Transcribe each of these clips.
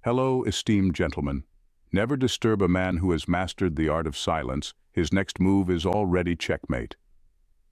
Hello, esteemed gentlemen. Never disturb a man who has mastered the art of silence. His next move is already checkmate.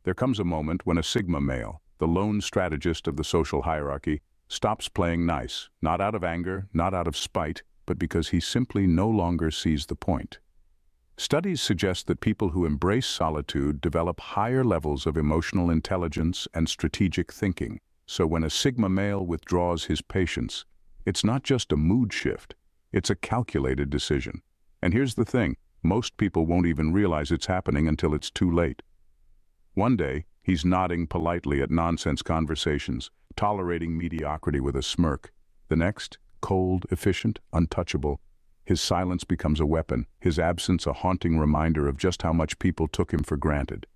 There comes a moment when a Sigma male, the lone strategist of the social hierarchy, stops playing nice, not out of anger, not out of spite, but because he simply no longer sees the point. Studies suggest that people who embrace solitude develop higher levels of emotional intelligence and strategic thinking. So when a Sigma male withdraws his patience, it's not just a mood shift, it's a calculated decision. And here's the thing, most people won't even realize it's happening until it's too late. One day, he's nodding politely at nonsense conversations, tolerating mediocrity with a smirk. The next, cold, efficient, untouchable. His silence becomes a weapon, his absence a haunting reminder of just how much people took him for granted.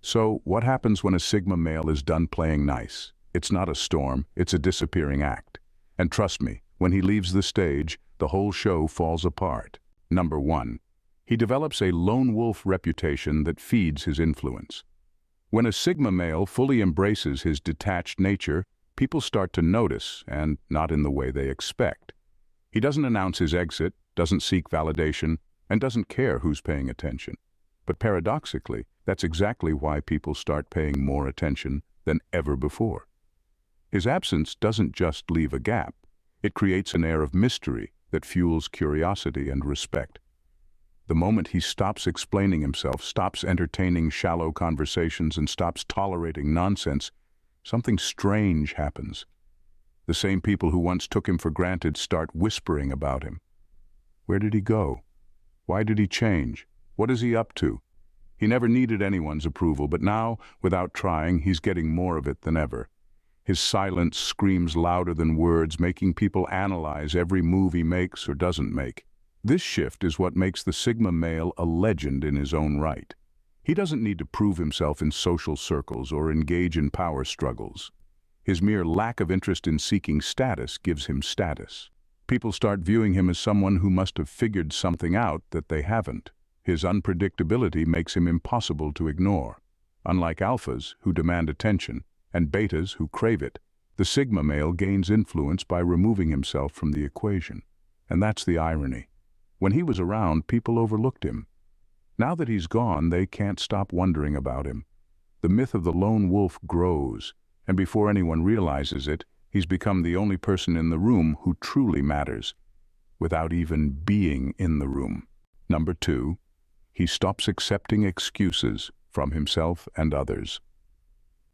So, what happens when a Sigma male is done playing nice? It's not a storm, it's a disappearing act. And trust me, when he leaves the stage, the whole show falls apart. Number 1. He develops a lone wolf reputation that feeds his influence. When a Sigma male fully embraces his detached nature, people start to notice, and not in the way they expect. He doesn't announce his exit, doesn't seek validation, and doesn't care who's paying attention. But paradoxically, that's exactly why people start paying more attention than ever before. His absence doesn't just leave a gap, it creates an air of mystery that fuels curiosity and respect. The moment he stops explaining himself, stops entertaining shallow conversations, and stops tolerating nonsense, something strange happens. The same people who once took him for granted start whispering about him. Where did he go? Why did he change? What is he up to? He never needed anyone's approval, but now, without trying, he's getting more of it than ever. His silence screams louder than words, making people analyze every move he makes or doesn't make. This shift is what makes the Sigma male a legend in his own right. He doesn't need to prove himself in social circles or engage in power struggles. His mere lack of interest in seeking status gives him status. People start viewing him as someone who must have figured something out that they haven't. His unpredictability makes him impossible to ignore. Unlike alphas, who demand attention, and betas who crave it, the Sigma male gains influence by removing himself from the equation. And that's the irony. When he was around, people overlooked him. Now that he's gone, they can't stop wondering about him. The myth of the lone wolf grows, and before anyone realizes it, he's become the only person in the room who truly matters, without even being in the room. Number 2, he stops accepting excuses from himself and others.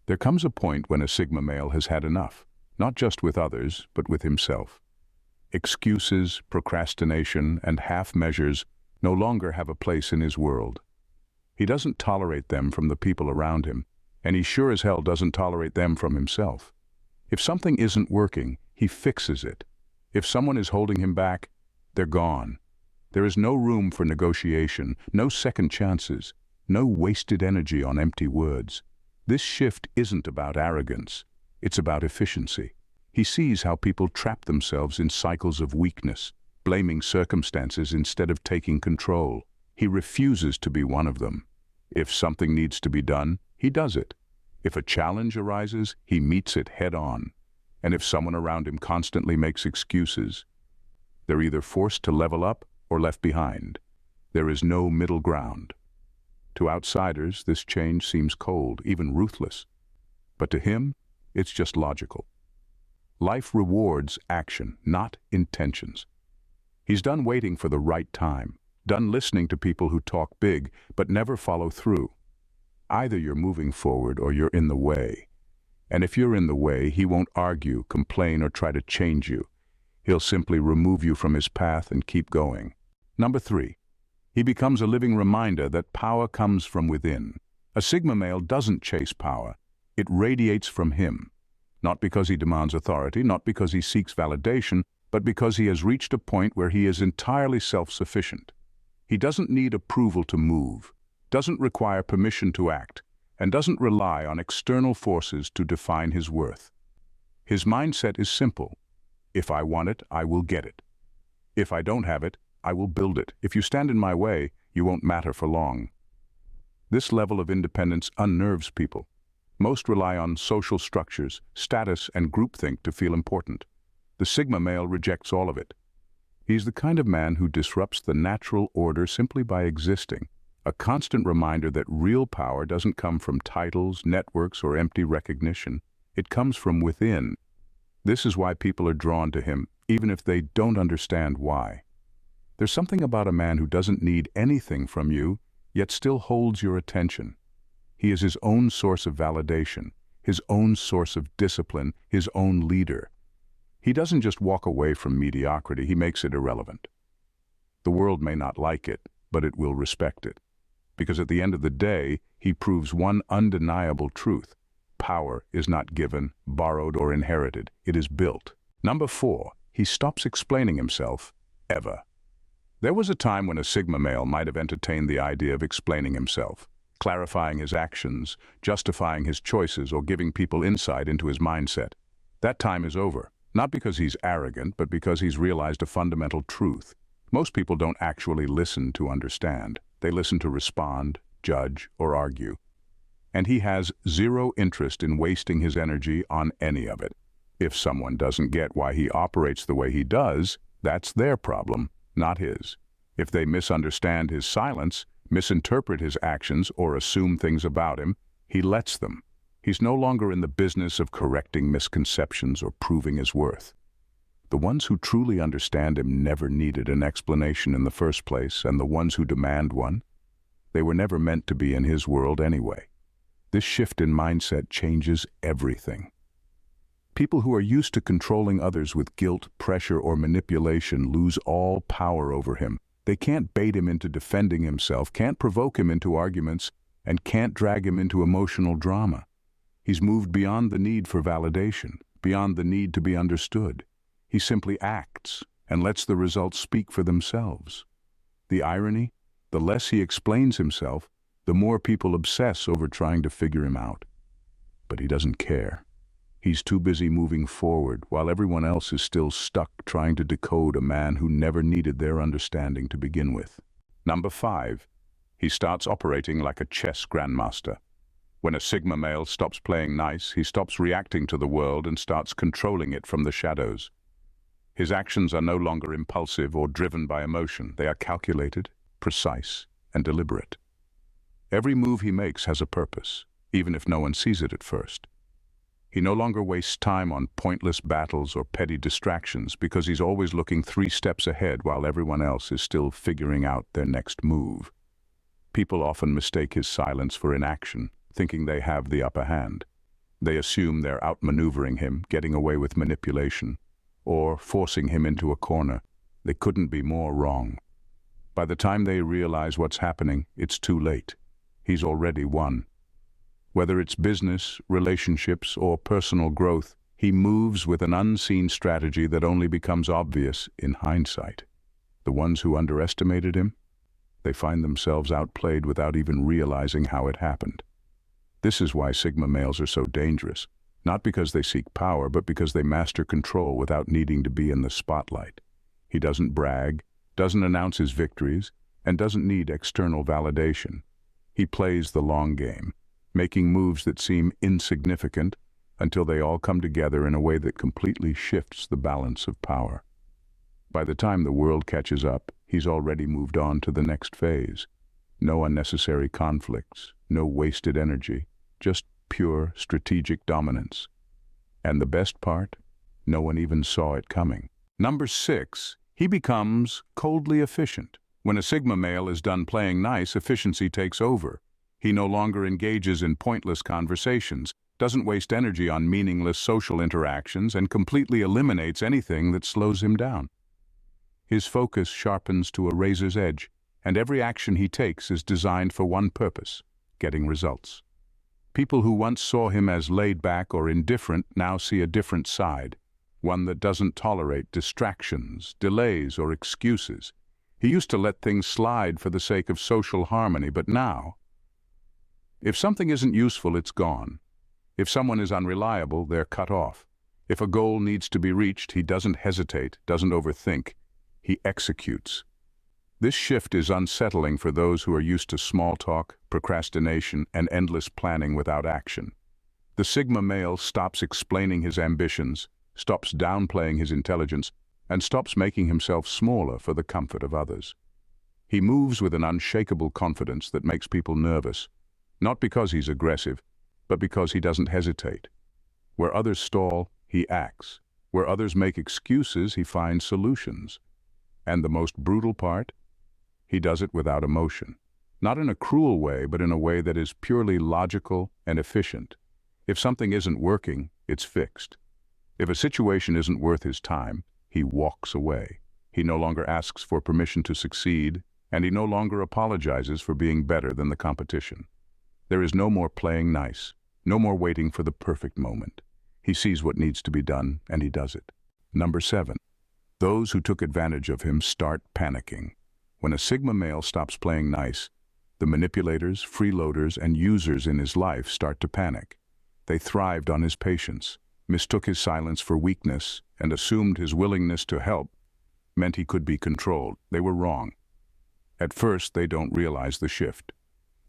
There comes a point when a Sigma male has had enough, not just with others, but with himself. Excuses, procrastination, and half measures no longer have a place in his world. He doesn't tolerate them from the people around him, and he sure as hell doesn't tolerate them from himself. If something isn't working, he fixes it. If someone is holding him back, they're gone. There is no room for negotiation, no second chances, no wasted energy on empty words. This shift isn't about arrogance, it's about efficiency. He sees how people trap themselves in cycles of weakness, blaming circumstances instead of taking control. He refuses to be one of them. If something needs to be done, he does it. If a challenge arises, he meets it head on. And if someone around him constantly makes excuses, they're either forced to level up or left behind. There is no middle ground. To outsiders, this change seems cold, even ruthless. But to him, it's just logical. Life rewards action, not intentions. He's done waiting for the right time, done listening to people who talk big but never follow through. Either you're moving forward or you're in the way. And if you're in the way, he won't argue, complain, or try to change you. He'll simply remove you from his path and keep going. Number 3. He becomes a living reminder that power comes from within. A Sigma male doesn't chase power. It radiates from him. Not because he demands authority, not because he seeks validation, but because he has reached a point where he is entirely self-sufficient. He doesn't need approval to move, doesn't require permission to act, and doesn't rely on external forces to define his worth. His mindset is simple. If I want it, I will get it. If I don't have it, I will build it. If you stand in my way, you won't matter for long. This level of independence unnerves people. Most rely on social structures, status, and groupthink to feel important. The Sigma male rejects all of it. He's the kind of man who disrupts the natural order simply by existing, a constant reminder that real power doesn't come from titles, networks, or empty recognition. It comes from within. This is why people are drawn to him, even if they don't understand why. There's something about a man who doesn't need anything from you, yet still holds your attention. He is his own source of validation, his own source of discipline, his own leader. He doesn't just walk away from mediocrity, he makes it irrelevant. The world may not like it, but it will respect it. Because at the end of the day, he proves one undeniable truth. Power is not given, borrowed, or inherited. It is built. Number 4, he stops explaining himself, ever. There was a time when a Sigma male might have entertained the idea of explaining himself, clarifying his actions, justifying his choices, or giving people insight into his mindset. That time is over. Not because he's arrogant, but because he's realized a fundamental truth. Most people don't actually listen to understand. They listen to respond, judge, or argue. And he has zero interest in wasting his energy on any of it. If someone doesn't get why he operates the way he does, that's their problem, not his. If they misunderstand his silence, misinterpret his actions, or assume things about him, he lets them. He's no longer in the business of correcting misconceptions or proving his worth. The ones who truly understand him never needed an explanation in the first place, and the ones who demand one, they were never meant to be in his world anyway. This shift in mindset changes everything. People who are used to controlling others with guilt, pressure, or manipulation lose all power over him. They can't bait him into defending himself, can't provoke him into arguments, and can't drag him into emotional drama. He's moved beyond the need for validation, beyond the need to be understood. He simply acts and lets the results speak for themselves. The irony? The less he explains himself, the more people obsess over trying to figure him out. But he doesn't care. He's too busy moving forward, while everyone else is still stuck trying to decode a man who never needed their understanding to begin with. Number 5. He starts operating like a chess grandmaster. When a Sigma male stops playing nice, he stops reacting to the world and starts controlling it from the shadows. His actions are no longer impulsive or driven by emotion. They are calculated, precise, and deliberate. Every move he makes has a purpose, even if no one sees it at first. He no longer wastes time on pointless battles or petty distractions because he's always looking 3 steps ahead while everyone else is still figuring out their next move. People often mistake his silence for inaction, thinking they have the upper hand. They assume they're outmaneuvering him, getting away with manipulation, or forcing him into a corner. They couldn't be more wrong. By the time they realize what's happening, it's too late. He's already won. Whether it's business, relationships, or personal growth, he moves with an unseen strategy that only becomes obvious in hindsight. The ones who underestimated him, they find themselves outplayed without even realizing how it happened. This is why Sigma males are so dangerous, not because they seek power, but because they master control without needing to be in the spotlight. He doesn't brag, doesn't announce his victories, and doesn't need external validation. He plays the long game, making moves that seem insignificant until they all come together in a way that completely shifts the balance of power. By the time the world catches up, he's already moved on to the next phase. No unnecessary conflicts, no wasted energy, just pure strategic dominance. And the best part? No one even saw it coming. Number 6, he becomes coldly efficient. When a Sigma male is done playing nice, efficiency takes over. He no longer engages in pointless conversations, doesn't waste energy on meaningless social interactions, and completely eliminates anything that slows him down. His focus sharpens to a razor's edge, and every action he takes is designed for one purpose: getting results. People who once saw him as laid back or indifferent now see a different side, one that doesn't tolerate distractions, delays, or excuses. He used to let things slide for the sake of social harmony, but now, if something isn't useful, it's gone. If someone is unreliable, they're cut off. If a goal needs to be reached, he doesn't hesitate, doesn't overthink. He executes. This shift is unsettling for those who are used to small talk, procrastination, and endless planning without action. The Sigma male stops explaining his ambitions, stops downplaying his intelligence, and stops making himself smaller for the comfort of others. He moves with an unshakable confidence that makes people nervous, not because he's aggressive, but because he doesn't hesitate. Where others stall, he acts. Where others make excuses, he finds solutions. And the most brutal part? He does it without emotion. Not in a cruel way, but in a way that is purely logical and efficient. If something isn't working, it's fixed. If a situation isn't worth his time, he walks away. He no longer asks for permission to succeed, and he no longer apologizes for being better than the competition. There is no more playing nice, no more waiting for the perfect moment. He sees what needs to be done, and he does it. Number 7. Those who took advantage of him start panicking. When a Sigma male stops playing nice, the manipulators, freeloaders, and users in his life start to panic. They thrived on his patience, mistook his silence for weakness, and assumed his willingness to help meant he could be controlled. They were wrong. At first, they don't realize the shift.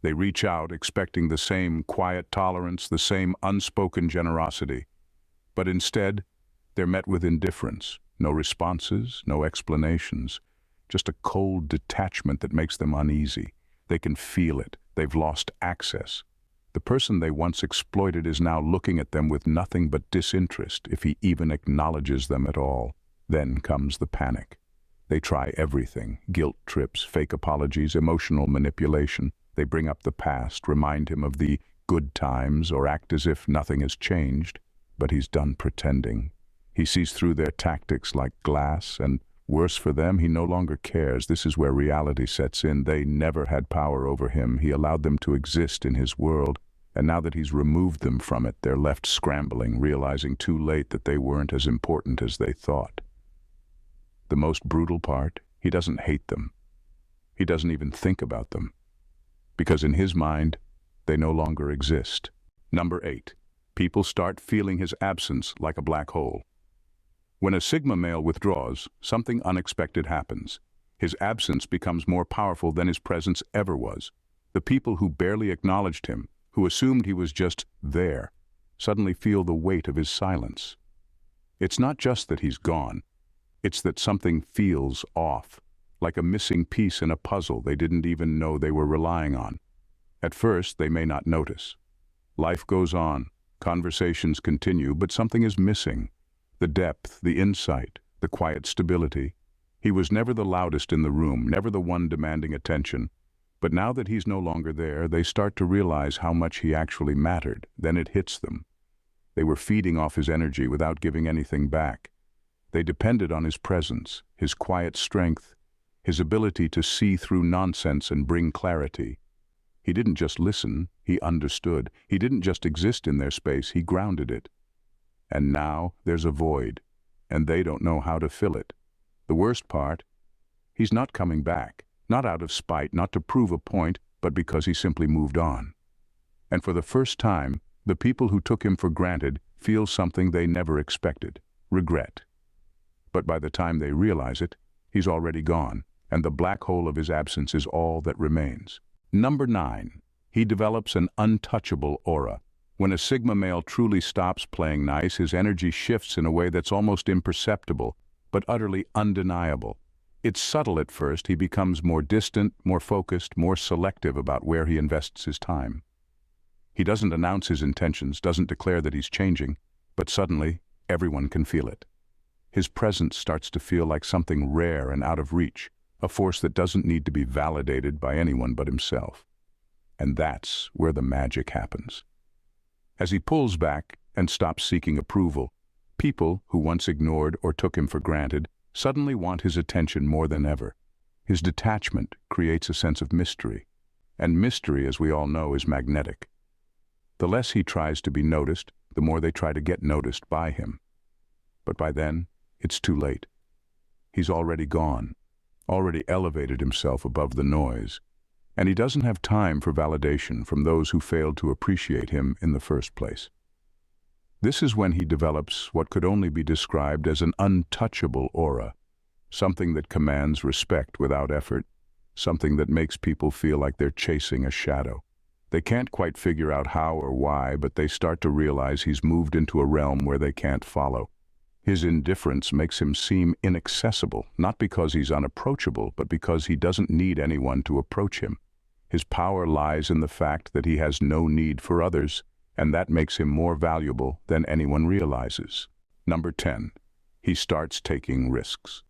They reach out expecting the same quiet tolerance, the same unspoken generosity. But instead, they're met with indifference. No responses, no explanations. Just a cold detachment that makes them uneasy. They can feel it. They've lost access. The person they once exploited is now looking at them with nothing but disinterest, if he even acknowledges them at all. Then comes the panic. They try everything: guilt trips, fake apologies, emotional manipulation. They bring up the past, remind him of the good times, or act as if nothing has changed. But he's done pretending. He sees through their tactics like glass, and worse for them, he no longer cares. This is where reality sets in. They never had power over him. He allowed them to exist in his world, and now that he's removed them from it, they're left scrambling, realizing too late that they weren't as important as they thought. The most brutal part, he doesn't hate them. He doesn't even think about them, because in his mind, they no longer exist. Number 8. People start feeling his absence like a black hole. When a Sigma male withdraws, something unexpected happens. His absence becomes more powerful than his presence ever was. The people who barely acknowledged him, who assumed he was just there, suddenly feel the weight of his silence. It's not just that he's gone. It's that something feels off, like a missing piece in a puzzle they didn't even know they were relying on. At first, they may not notice. Life goes on, conversations continue, but something is missing. The depth, the insight, the quiet stability. He was never the loudest in the room, never the one demanding attention. But now that he's no longer there, they start to realize how much he actually mattered. Then it hits them. They were feeding off his energy without giving anything back. They depended on his presence, his quiet strength, his ability to see through nonsense and bring clarity. He didn't just listen, he understood. He didn't just exist in their space, he grounded it. And now there's a void, and they don't know how to fill it. The worst part, he's not coming back, not out of spite, not to prove a point, but because he simply moved on. And for the first time, the people who took him for granted feel something they never expected: regret. But by the time they realize it, he's already gone, and the black hole of his absence is all that remains. Number 9. He develops an untouchable aura. When a Sigma male truly stops playing nice, his energy shifts in a way that's almost imperceptible, but utterly undeniable. It's subtle at first. He becomes more distant, more focused, more selective about where he invests his time. He doesn't announce his intentions, doesn't declare that he's changing, but suddenly, everyone can feel it. His presence starts to feel like something rare and out of reach, a force that doesn't need to be validated by anyone but himself. And that's where the magic happens. As he pulls back and stops seeking approval, people who once ignored or took him for granted suddenly want his attention more than ever. His detachment creates a sense of mystery, and mystery, as we all know, is magnetic. The less he tries to be noticed, the more they try to get noticed by him. But by then, it's too late. He's already gone, already elevated himself above the noise, and he doesn't have time for validation from those who failed to appreciate him in the first place. This is when he develops what could only be described as an untouchable aura, something that commands respect without effort, something that makes people feel like they're chasing a shadow. They can't quite figure out how or why, but they start to realize he's moved into a realm where they can't follow. His indifference makes him seem inaccessible, not because he's unapproachable, but because he doesn't need anyone to approach him. His power lies in the fact that he has no need for others, and that makes him more valuable than anyone realizes. Number 10. He starts taking risks.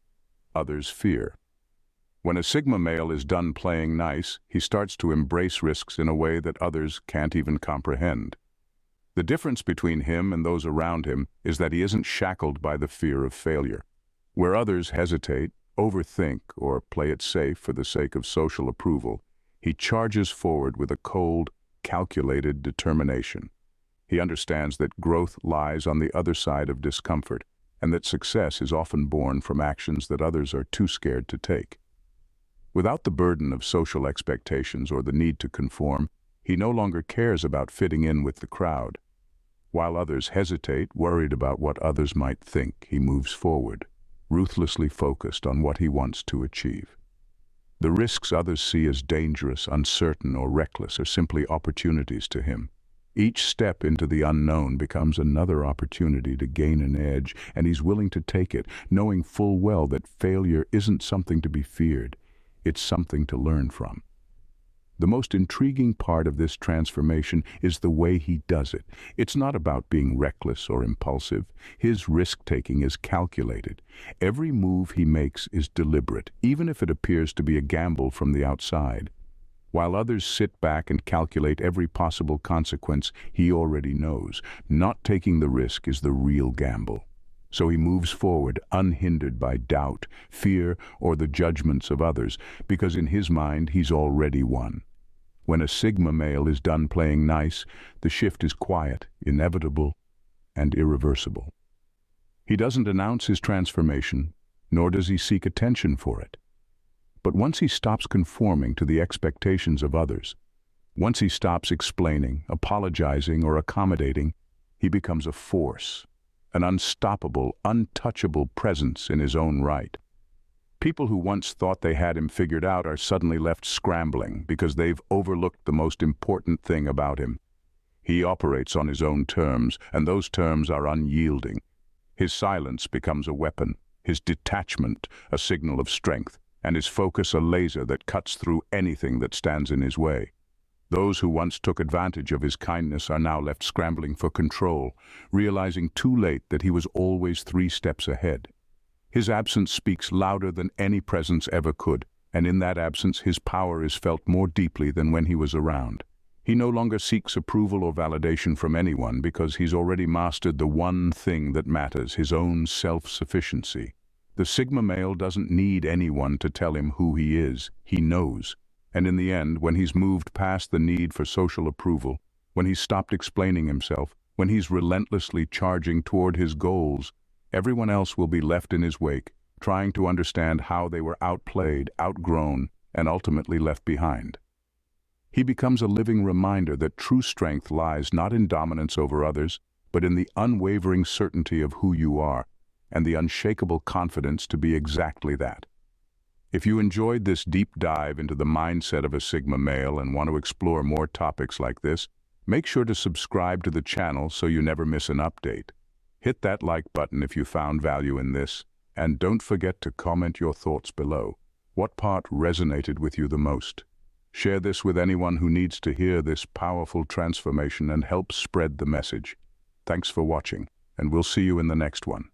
Others fear. When a Sigma male is done playing nice, he starts to embrace risks in a way that others can't even comprehend. The difference between him and those around him is that he isn't shackled by the fear of failure. Where others hesitate, overthink, or play it safe for the sake of social approval, he charges forward with a cold, calculated determination. He understands that growth lies on the other side of discomfort, and that success is often born from actions that others are too scared to take. Without the burden of social expectations or the need to conform, he no longer cares about fitting in with the crowd. While others hesitate, worried about what others might think, he moves forward, ruthlessly focused on what he wants to achieve. The risks others see as dangerous, uncertain, or reckless are simply opportunities to him. Each step into the unknown becomes another opportunity to gain an edge, and he's willing to take it, knowing full well that failure isn't something to be feared, it's something to learn from. The most intriguing part of this transformation is the way he does it. It's not about being reckless or impulsive. His risk-taking is calculated. Every move he makes is deliberate, even if it appears to be a gamble from the outside. While others sit back and calculate every possible consequence, he already knows. Not taking the risk is the real gamble. So he moves forward, unhindered by doubt, fear, or the judgments of others, because in his mind he's already won. When a Sigma male is done playing nice, the shift is quiet, inevitable, and irreversible. He doesn't announce his transformation, nor does he seek attention for it. But once he stops conforming to the expectations of others, once he stops explaining, apologizing, or accommodating, he becomes a force, an unstoppable, untouchable presence in his own right. People who once thought they had him figured out are suddenly left scrambling because they've overlooked the most important thing about him. He operates on his own terms, and those terms are unyielding. His silence becomes a weapon, his detachment a signal of strength, and his focus a laser that cuts through anything that stands in his way. Those who once took advantage of his kindness are now left scrambling for control, realizing too late that he was always 3 steps ahead. His absence speaks louder than any presence ever could, and in that absence his power is felt more deeply than when he was around. He no longer seeks approval or validation from anyone because he's already mastered the one thing that matters, his own self-sufficiency. The Sigma male doesn't need anyone to tell him who he is. He knows. And in the end, when he's moved past the need for social approval, when he's stopped explaining himself, when he's relentlessly charging toward his goals, everyone else will be left in his wake, trying to understand how they were outplayed, outgrown, and ultimately left behind. He becomes a living reminder that true strength lies not in dominance over others, but in the unwavering certainty of who you are, and the unshakable confidence to be exactly that. If you enjoyed this deep dive into the mindset of a Sigma male and want to explore more topics like this, make sure to subscribe to the channel so you never miss an update. Hit that like button if you found value in this, and don't forget to comment your thoughts below. What part resonated with you the most? Share this with anyone who needs to hear this powerful transformation and help spread the message. Thanks for watching, and we'll see you in the next one.